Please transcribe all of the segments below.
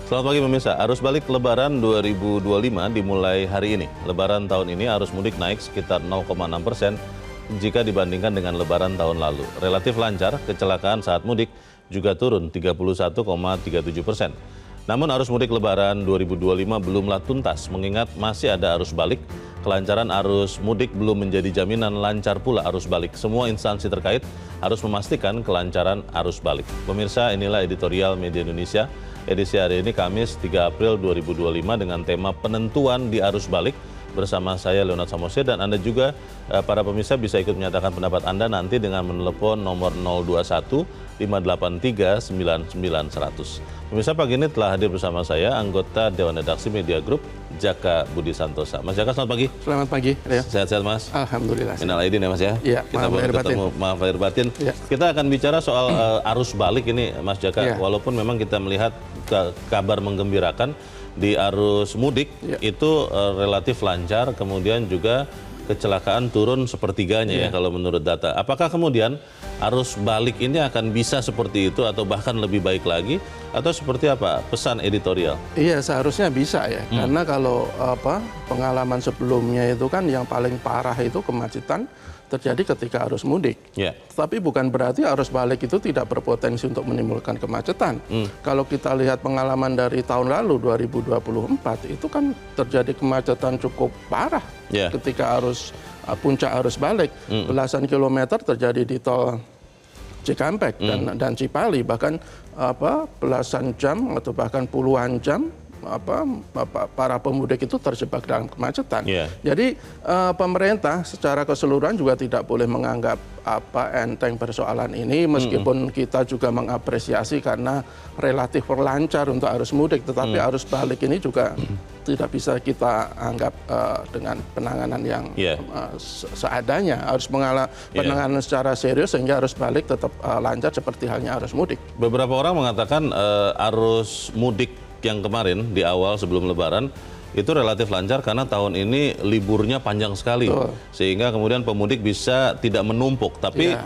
Selamat pagi pemirsa, arus balik Lebaran 2025 dimulai hari ini. Lebaran tahun ini arus mudik naik sekitar 0,6% jika dibandingkan dengan Lebaran tahun lalu. Relatif lancar, kecelakaan saat mudik juga turun 31,37%. Namun arus mudik Lebaran 2025 belumlah tuntas mengingat masih ada arus balik. Kelancaran arus mudik belum menjadi jaminan lancar pula arus balik. Semua instansi terkait harus memastikan kelancaran arus balik. Pemirsa, inilah editorial Media Indonesia. Edisi hari ini Kamis 3 April 2025 dengan tema penentuan di arus balik. Bersama saya Leonard Samosir dan Anda juga para pemirsa bisa ikut menyatakan pendapat Anda nanti dengan menelepon nomor 021 583 99 100. Pemirsa, pagi ini telah hadir bersama saya anggota Dewan Redaksi Media Group Jaka Budi Santosa. Mas Jaka, selamat pagi. Selamat pagi. Sehat-sehat Mas? Alhamdulillah. Minal aidin ya Mas ya? Iya, kita baru ketemu, maaf lahir batin. Ya. Kita akan bicara soal arus balik ini Mas Jaka. Ya. Walaupun memang kita melihat kabar menggembirakan di arus mudik itu relatif lancar, kemudian juga kecelakaan turun sepertiganya ya kalau menurut data. Apakah kemudian arus balik ini akan bisa seperti itu atau bahkan lebih baik lagi atau seperti apa pesan editorial? Iya, seharusnya bisa ya. Karena kalau pengalaman sebelumnya itu kan yang paling parah itu kemacetan terjadi ketika arus mudik. Tapi bukan berarti arus balik itu tidak berpotensi untuk menimbulkan kemacetan. Kalau kita lihat pengalaman dari tahun lalu 2024 itu kan terjadi kemacetan cukup parah ketika puncak arus balik. Belasan kilometer terjadi di tol Cikampek dan Cipali, bahkan belasan jam atau bahkan puluhan jam para pemudik itu terjebak dalam kemacetan. Jadi pemerintah secara keseluruhan juga tidak boleh menganggap enteng persoalan ini, meskipun kita juga mengapresiasi karena relatif lancar untuk arus mudik, tetapi arus balik ini juga tidak bisa kita anggap dengan penanganan yang seadanya. Harus penanganan secara serius sehingga arus balik tetap lancar seperti halnya arus mudik. Beberapa orang mengatakan arus mudik yang kemarin di awal sebelum Lebaran itu relatif lancar karena tahun ini liburnya panjang sekali. Sehingga kemudian pemudik bisa tidak menumpuk. Tapi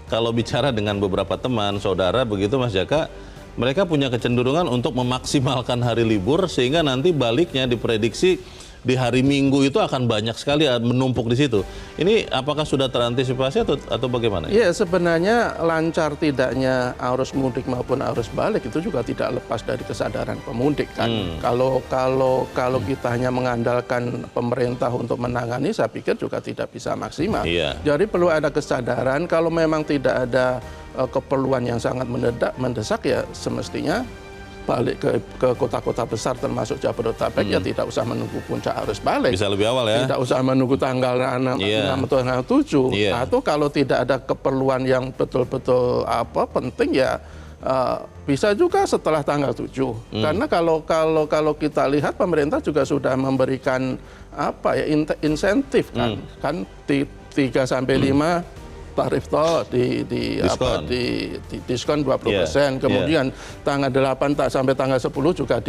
kalau bicara dengan beberapa teman, saudara begitu Mas Jaka, mereka punya kecenderungan untuk memaksimalkan hari libur sehingga nanti baliknya diprediksi di hari Minggu itu akan banyak sekali menumpuk di situ. Ini apakah sudah terantisipasi atau bagaimana? Iya, sebenarnya lancar tidaknya arus mudik maupun arus balik itu juga tidak lepas dari kesadaran pemudik kan. Kalau kita hanya mengandalkan pemerintah untuk menangani, saya pikir juga tidak bisa maksimal. Jadi perlu ada kesadaran. Kalau memang tidak ada keperluan yang sangat mendesak ya semestinya balik ke kota-kota besar termasuk Jabodetabek ya tidak usah menunggu puncak arus balik. Bisa lebih awal ya. Tidak usah menunggu tanggal 6 atau tanggal 7. Atau kalau tidak ada keperluan yang betul-betul penting ya bisa juga setelah tanggal 7. Karena kalau kita lihat pemerintah juga sudah memberikan insentif kan 3 sampai 5 tarif tol di diskon 20%. Kemudian tanggal 8 sampai tanggal 10 juga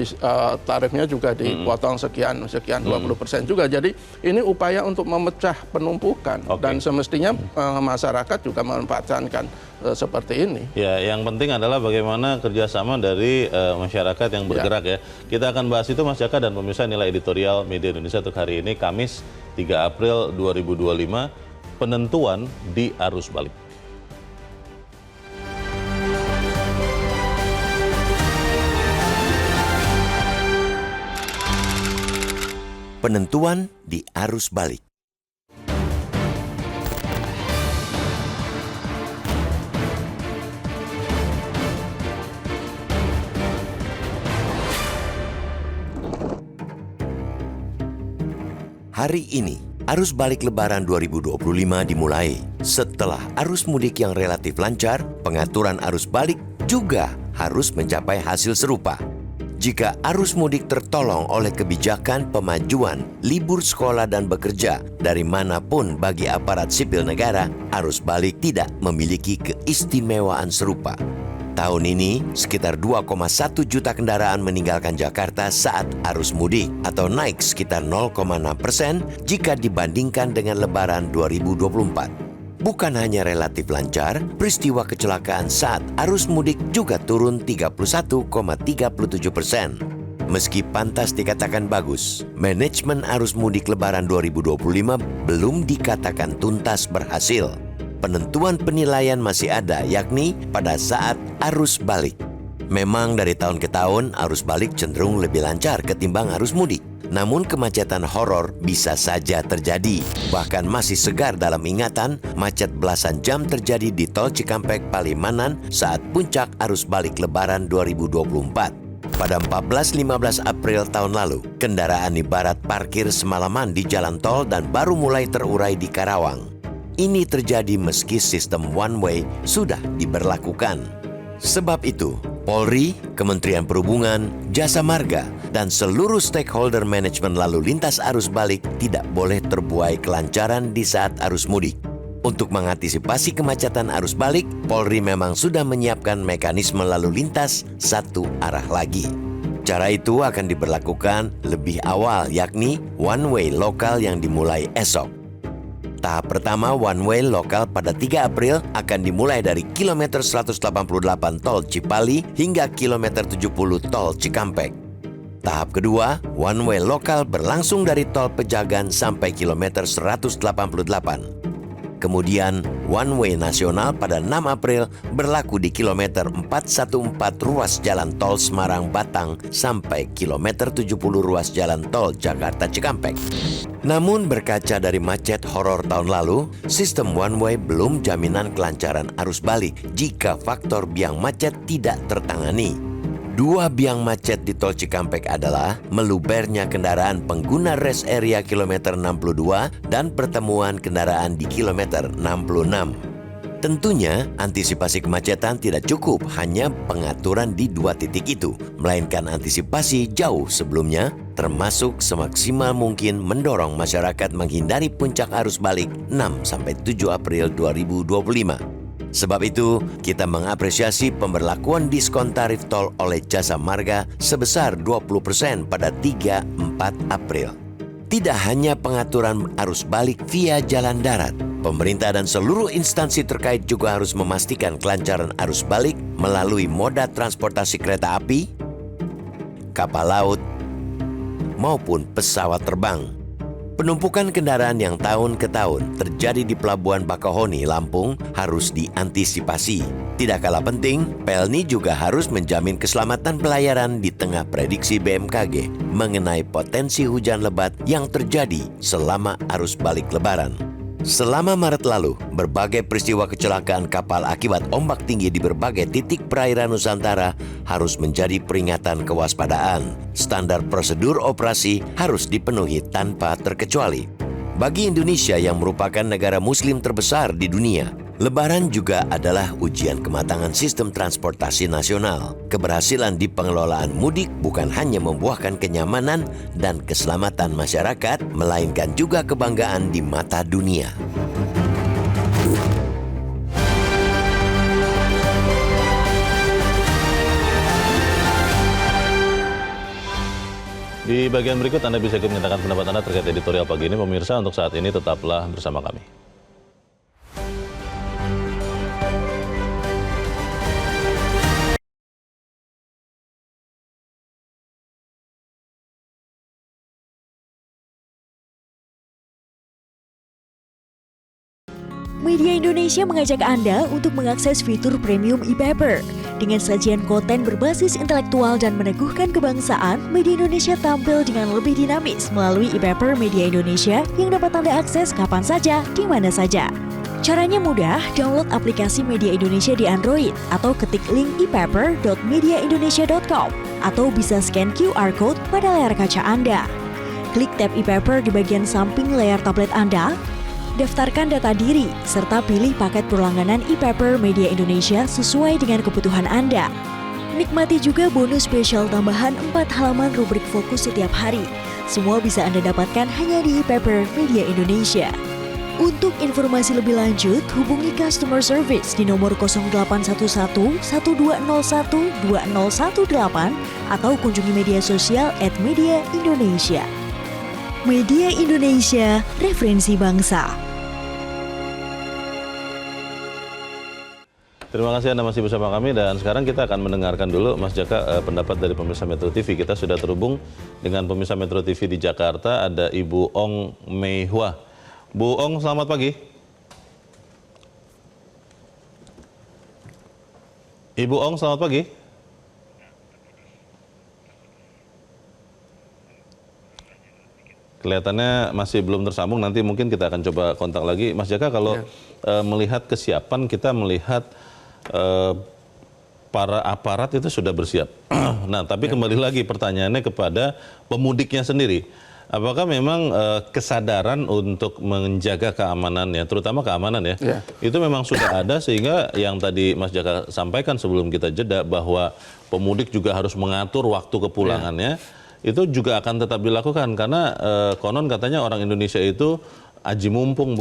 tarifnya juga dipotong sekian 20% juga. Jadi ini upaya untuk memecah penumpukan dan semestinya masyarakat juga memanfaatkan seperti ini. Ya, yang penting adalah bagaimana kerjasama dari masyarakat yang bergerak ya. Kita akan bahas itu Mas Jaka dan pemirsa, nilai editorial Media Indonesia untuk hari ini Kamis 3 April 2025. Penentuan di arus balik. Penentuan di arus balik. Hari ini arus balik Lebaran 2025 dimulai. Setelah arus mudik yang relatif lancar, pengaturan arus balik juga harus mencapai hasil serupa. Jika arus mudik tertolong oleh kebijakan pemajuan libur sekolah dan bekerja dari manapun bagi aparat sipil negara, arus balik tidak memiliki keistimewaan serupa. Tahun ini, sekitar 2,1 juta kendaraan meninggalkan Jakarta saat arus mudik atau naik sekitar 0,6% jika dibandingkan dengan Lebaran 2024. Bukan hanya relatif lancar, peristiwa kecelakaan saat arus mudik juga turun 31,37%. Meski pantas dikatakan bagus, manajemen arus mudik Lebaran 2025 belum dikatakan tuntas berhasil. Penentuan penilaian masih ada, yakni pada saat arus balik. Memang dari tahun ke tahun, arus balik cenderung lebih lancar ketimbang arus mudik. Namun kemacetan horor bisa saja terjadi. Bahkan masih segar dalam ingatan, macet belasan jam terjadi di Tol Cikampek Palimanan saat puncak arus balik Lebaran 2024. Pada 14-15 April tahun lalu, kendaraan ibarat parkir semalaman di jalan tol dan baru mulai terurai di Karawang. Ini terjadi meski sistem one way sudah diberlakukan. Sebab itu, Polri, Kementerian Perhubungan, Jasa Marga, dan seluruh stakeholder manajemen lalu lintas arus balik tidak boleh terbuai kelancaran di saat arus mudik. Untuk mengantisipasi kemacetan arus balik, Polri memang sudah menyiapkan mekanisme lalu lintas satu arah lagi. Cara itu akan diberlakukan lebih awal, yakni one way lokal yang dimulai esok. Tahap pertama one way lokal pada 3 April akan dimulai dari kilometer 188 Tol Cipali hingga kilometer 70 Tol Cikampek. Tahap kedua, one way lokal berlangsung dari Tol Pejagan sampai kilometer 188. Kemudian, one way nasional pada 6 April berlaku di kilometer 414 ruas jalan tol Semarang-Batang sampai kilometer 70 ruas jalan tol Jakarta-Cikampek. Namun berkaca dari macet horor tahun lalu, sistem one way belum jaminan kelancaran arus balik jika faktor biang macet tidak tertangani. Dua biang macet di Tol Cikampek adalah melubernya kendaraan pengguna rest area kilometer 62 dan pertemuan kendaraan di kilometer 66. Tentunya, antisipasi kemacetan tidak cukup hanya pengaturan di dua titik itu, melainkan antisipasi jauh sebelumnya, termasuk semaksimal mungkin mendorong masyarakat menghindari puncak arus balik 6-7 April 2025. Sebab itu, kita mengapresiasi pemberlakuan diskon tarif tol oleh Jasa Marga sebesar 20% pada 3-4 April. Tidak hanya pengaturan arus balik via jalan darat, pemerintah dan seluruh instansi terkait juga harus memastikan kelancaran arus balik melalui moda transportasi kereta api, kapal laut, maupun pesawat terbang. Penumpukan kendaraan yang tahun ke tahun terjadi di Pelabuhan Bakauheni, Lampung harus diantisipasi. Tidak kalah penting, Pelni juga harus menjamin keselamatan pelayaran di tengah prediksi BMKG mengenai potensi hujan lebat yang terjadi selama arus balik Lebaran. Selama Maret lalu, berbagai peristiwa kecelakaan kapal akibat ombak tinggi di berbagai titik perairan Nusantara harus menjadi peringatan kewaspadaan. Standar prosedur operasi harus dipenuhi tanpa terkecuali. Bagi Indonesia yang merupakan negara muslim terbesar di dunia, Lebaran juga adalah ujian kematangan sistem transportasi nasional. Keberhasilan di pengelolaan mudik bukan hanya membuahkan kenyamanan dan keselamatan masyarakat, melainkan juga kebanggaan di mata dunia. Di bagian berikut Anda bisa ikut menyatakan pendapat Anda terkait editorial pagi ini. Pemirsa, untuk saat ini tetaplah bersama kami. Media Indonesia mengajak Anda untuk mengakses fitur premium e-paper. Dengan sajian konten berbasis intelektual dan meneguhkan kebangsaan, Media Indonesia tampil dengan lebih dinamis melalui e-paper Media Indonesia yang dapat Anda akses kapan saja, di mana saja. Caranya mudah, download aplikasi Media Indonesia di Android atau ketik link e-paper.mediaindonesia.com atau bisa scan QR Code pada layar kaca Anda. Klik tab e-paper di bagian samping layar tablet Anda, daftarkan data diri, serta pilih paket berlangganan e-paper Media Indonesia sesuai dengan kebutuhan Anda. Nikmati juga bonus spesial tambahan 4 halaman rubrik fokus setiap hari. Semua bisa Anda dapatkan hanya di e-paper Media Indonesia. Untuk informasi lebih lanjut, hubungi customer service di nomor 0811 1201 2018 atau kunjungi media sosial @mediaindonesia. Media Indonesia, referensi bangsa. Terima kasih Anda masih bersama kami dan sekarang kita akan mendengarkan dulu Mas Jaka pendapat dari pemirsa Metro TV. Kita sudah terhubung dengan pemirsa Metro TV di Jakarta, ada Ibu Ong Mei Hua. Bu Ong, selamat pagi. Ibu Ong, selamat pagi. Kelihatannya masih belum tersambung, nanti mungkin kita akan coba kontak lagi. Mas Jaka, kalau melihat kesiapan, kita melihat para aparat itu sudah bersiap. Nah, tapi kembali lagi pertanyaannya kepada pemudiknya sendiri. Apakah memang kesadaran untuk menjaga keamanannya, terutama keamanan ya, itu memang sudah ada sehingga yang tadi Mas Jaka sampaikan sebelum kita jeda bahwa pemudik juga harus mengatur waktu kepulangannya, itu juga akan tetap dilakukan karena konon katanya orang Indonesia itu aji mumpung,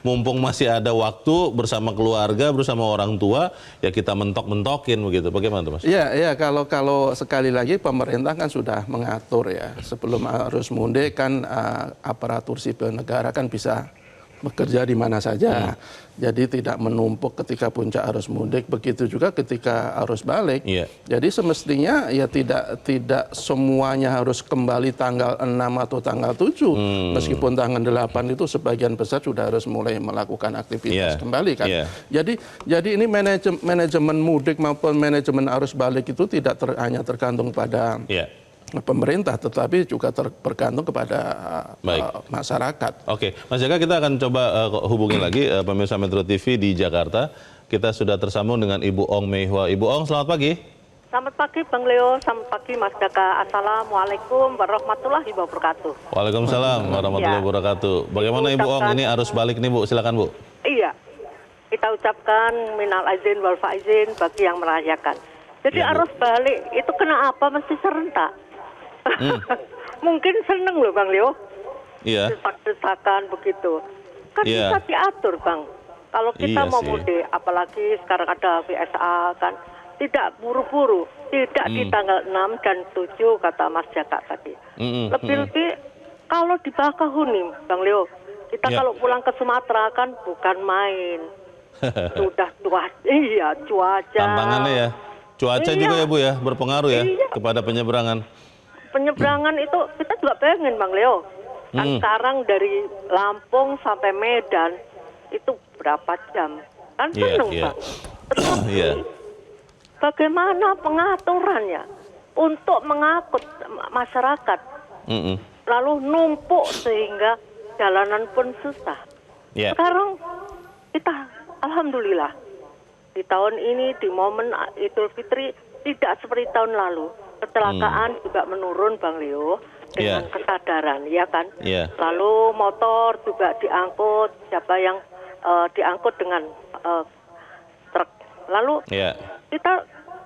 mumpung masih ada waktu bersama keluarga, bersama orang tua, ya kita mentok-mentokin begitu. Bagaimana tuh Mas? Iya, kalau sekali lagi pemerintah kan sudah mengatur ya. Sebelum arus mudik kan aparatur sipil negara kan bisa bekerja di mana saja. Jadi tidak menumpuk ketika puncak arus mudik, begitu juga ketika arus balik. Jadi semestinya ya tidak semuanya harus kembali tanggal 6 atau tanggal 7. Meskipun tanggal 8 itu sebagian besar sudah harus mulai melakukan aktivitas kembali kan. Jadi ini manajemen mudik maupun manajemen arus balik itu tidak hanya tergantung pada pemerintah, tetapi juga bergantung kepada masyarakat. Oke, Mas Jaka, kita akan coba hubungi lagi pemirsa Metro TV di Jakarta. Kita sudah tersambung dengan Ibu Ong Mei Hua. Ibu Ong, selamat pagi. Selamat pagi Bang Leo, selamat pagi Mas Jaka. Assalamualaikum warahmatullahi wabarakatuh. Waalaikumsalam warahmatullahi wabarakatuh. Bagaimana Ibu Ong, ini arus balik nih Bu, silakan Bu. Iya, kita ucapkan minal aizin wal faizin bagi yang merayakan. Jadi arus balik itu kenapa mesti serentak? Mungkin seneng loh Bang Leo. Desak-desakan begitu. Kan bisa diatur Bang. Kalau kita mau mudik, apalagi sekarang ada VSA kan, tidak buru-buru, tidak di tanggal 6 dan 7 kata Mas Jaka tadi. Lebih-lebih kalau di Bakahuni Bang Leo, kita kalau pulang ke Sumatera kan bukan main. Sudah cuaca. Tantangannya ya. Cuaca juga ya Bu ya, berpengaruh ya kepada penyeberangan. Penyeberangan itu kita juga pengen Bang Leo. Kan sekarang dari Lampung sampai Medan itu berapa jam? Kan seneng Pak. Tetapi bagaimana pengaturannya untuk mengangkut masyarakat? Lalu numpuk sehingga jalanan pun susah. Sekarang kita alhamdulillah di tahun ini di momen Idul Fitri tidak seperti tahun lalu. Kecelakaan juga menurun Bang Leo dengan kesadaran, ya kan? Lalu motor juga diangkut, siapa yang diangkut dengan truk. Lalu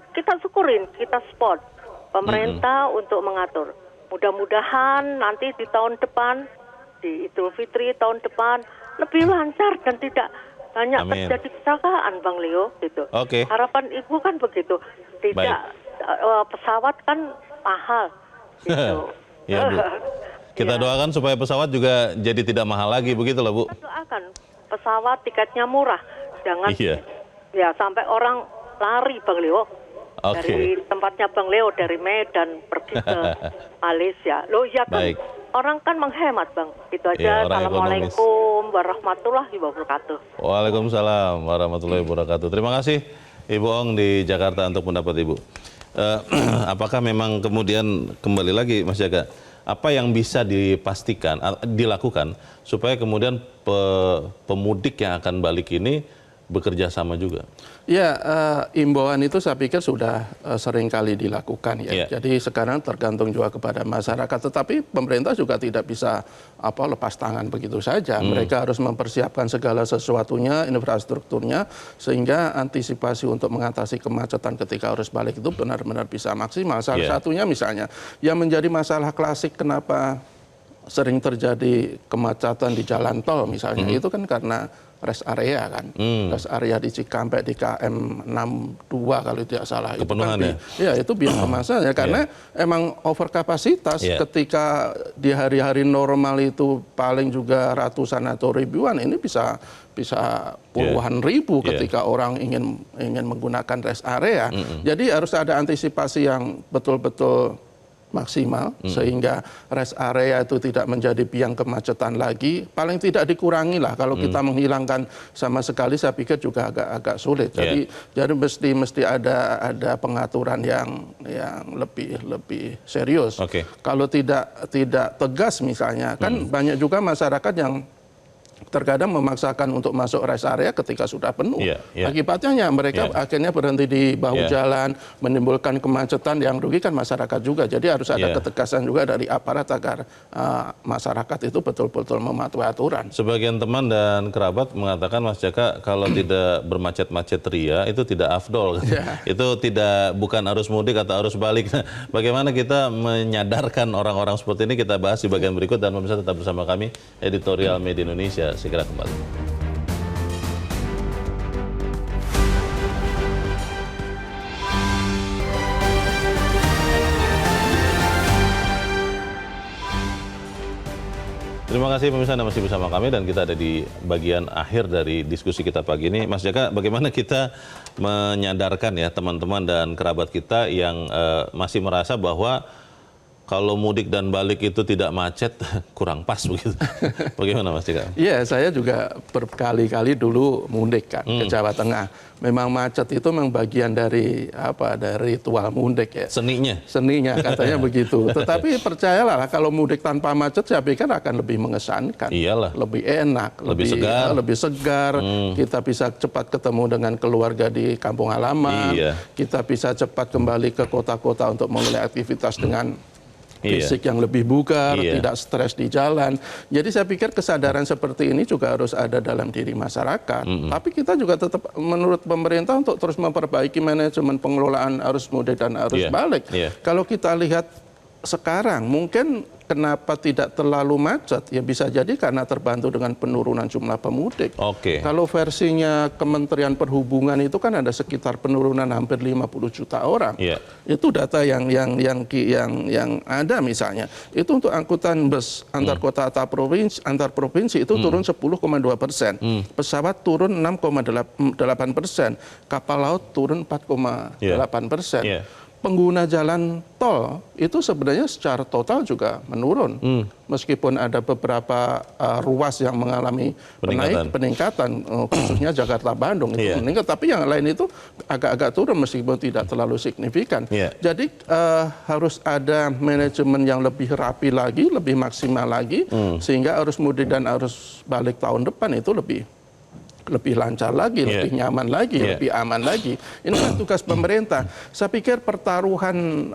kita syukurin, kita support pemerintah untuk mengatur. Mudah-mudahan nanti di tahun depan, di Idul Fitri tahun depan lebih lancar dan tidak banyak terjadi kecelakaan Bang Leo gitu. Harapan Ibu kan begitu, tidak pesawat kan mahal gitu. Ya Bu. Kita doakan supaya pesawat juga jadi tidak mahal lagi begitu loh Bu. Kita doakan pesawat tiketnya murah, jangan ya sampai orang lari Bang Leo dari tempatnya Bang Leo dari Medan pergi ke Malaysia. Loh ya kan orang kan menghemat Bang. Itu aja. Assalamualaikum warahmatullahi wabarakatuh. Waalaikumsalam warahmatullahi wabarakatuh. Terima kasih Ibu Ong di Jakarta untuk pendapat Ibu. Apakah memang kemudian kembali lagi Mas Jaka, apa yang bisa dipastikan, dilakukan supaya kemudian pemudik yang akan balik ini bekerja sama juga? Ya, imbauan itu saya pikir sudah sering kali dilakukan ya. Jadi sekarang tergantung juga kepada masyarakat. Tetapi pemerintah juga tidak bisa lepas tangan begitu saja. Mereka harus mempersiapkan segala sesuatunya, infrastrukturnya, sehingga antisipasi untuk mengatasi kemacetan ketika arus balik itu benar-benar bisa maksimal. Salah satunya misalnya, yang menjadi masalah klasik kenapa sering terjadi kemacetan di jalan tol misalnya, itu kan karena rest area kan. Rest area di Cikampek di KM 62 kalau tidak salah. Kepenuhan itu kan, ya itu biasa masalah karena emang over kapasitas ketika di hari-hari normal itu paling juga ratusan atau ribuan, ini bisa puluhan ribu ketika orang ingin menggunakan rest area. Jadi harus ada antisipasi yang betul-betul maksimal sehingga rest area itu tidak menjadi biang kemacetan lagi, paling tidak dikurangi lah. Kalau kita menghilangkan sama sekali saya pikir juga agak sulit. Jadi mesti ada pengaturan yang lebih serius. Kalau tidak tegas misalnya kan banyak juga masyarakat yang terkadang memaksakan untuk masuk rest area ketika sudah penuh. Akibatnya mereka akhirnya berhenti di bahu jalan, menimbulkan kemacetan yang rugikan masyarakat juga. Jadi harus ada ketegasan juga dari aparat agar masyarakat itu betul-betul mematuhi aturan. Sebagian teman dan kerabat mengatakan, Mas Jaka, kalau tidak bermacet-macet ria itu tidak afdol. Itu bukan arus mudik atau arus balik. Bagaimana kita menyadarkan orang-orang seperti ini, kita bahas di bagian berikut, dan pemirsa tetap bersama kami, Editorial Media Indonesia. Segera kembali. Terima kasih pemirsa, Anda masih bersama kami dan kita ada di bagian akhir dari diskusi kita pagi ini. Mas Jaka, bagaimana kita menyadarkan ya teman-teman dan kerabat kita yang masih merasa bahwa kalau mudik dan balik itu tidak macet, kurang pas begitu. Bagaimana Mas Jaka? Iya, saya juga berkali-kali dulu mudik kan ke Jawa Tengah. Memang macet itu memang bagian dari ritual mudik ya. Seninya katanya begitu. Tetapi percayalah kalau mudik tanpa macet saya pikir akan lebih mengesankan. Iyalah. Lebih enak, lebih segar. Kita bisa cepat ketemu dengan keluarga di kampung halaman. Kita bisa cepat kembali ke kota-kota untuk memulai aktivitas dengan fisik yang lebih bugar, tidak stres di jalan. Jadi saya pikir kesadaran seperti ini juga harus ada dalam diri masyarakat. Tapi kita juga tetap menurut pemerintah untuk terus memperbaiki manajemen pengelolaan arus mudik dan arus balik. Kalau kita lihat sekarang mungkin kenapa tidak terlalu macet, ya bisa jadi karena terbantu dengan penurunan jumlah pemudik. Kalau versinya Kementerian Perhubungan itu kan ada sekitar penurunan hampir 50 juta orang. Itu data yang ada misalnya. Itu untuk angkutan bus antar kota atau antar provinsi itu turun 10,2%. Pesawat turun 6,8%. Kapal laut turun 4,8%. Pengguna jalan tol itu sebenarnya secara total juga menurun. Meskipun ada beberapa ruas yang mengalami peningkatan, khususnya Jakarta-Bandung itu meningkat, tapi yang lain itu agak-agak turun meskipun tidak terlalu signifikan. Jadi harus ada manajemen yang lebih rapi lagi, lebih maksimal lagi, sehingga arus mudik dan arus balik tahun depan itu lebih lancar lagi, lebih nyaman lagi, lebih aman lagi. Ini kan tugas pemerintah. Saya pikir pertaruhan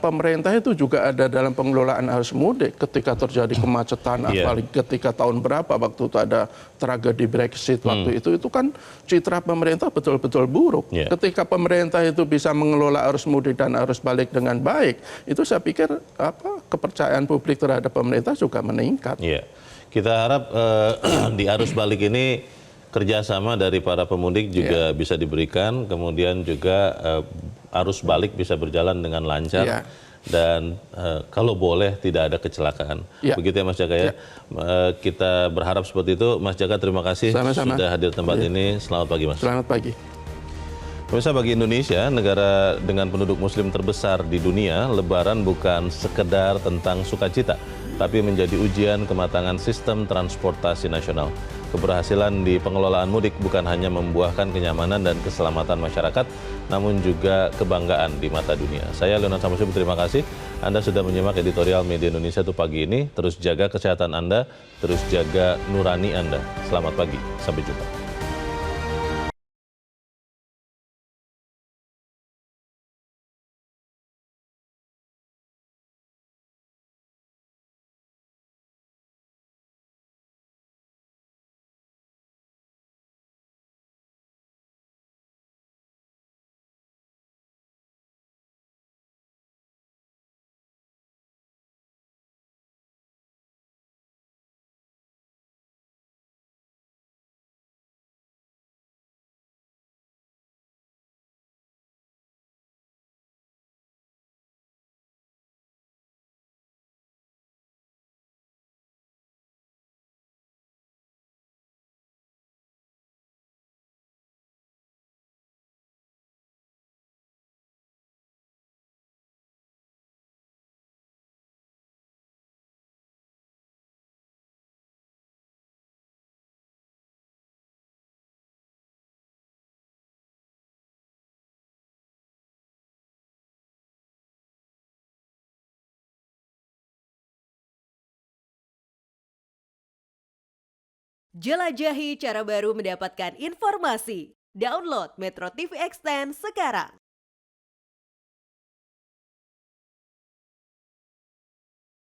pemerintah itu juga ada dalam pengelolaan arus mudik. Ketika terjadi kemacetan, apalagi ketika tahun berapa waktu itu ada tragedi Brexit waktu itu kan citra pemerintah betul-betul buruk. Ketika pemerintah itu bisa mengelola arus mudik dan arus balik dengan baik, itu saya pikir kepercayaan publik terhadap pemerintah juga meningkat. Kita harap di arus balik ini kerjasama dari para pemudik juga bisa diberikan, kemudian juga arus balik bisa berjalan dengan lancar, dan kalau boleh tidak ada kecelakaan. Begitu ya Mas Jaka ya. Kita berharap seperti itu. Mas Jaka, terima kasih sudah hadir tempat ini. Selamat pagi Mas. Selamat pagi. Pemirsa, bagi Indonesia, negara dengan penduduk muslim terbesar di dunia, Lebaran bukan sekedar tentang sukacita, tapi menjadi ujian kematangan sistem transportasi nasional. Keberhasilan di pengelolaan mudik bukan hanya membuahkan kenyamanan dan keselamatan masyarakat, namun juga kebanggaan di mata dunia. Saya Leonard Samusi, terima kasih Anda sudah menyimak Editorial Media Indonesia itu pagi ini. Terus jaga kesehatan Anda, terus jaga nurani Anda. Selamat pagi, sampai jumpa. Jelajahi cara baru mendapatkan informasi. Download Metro TV Extend sekarang.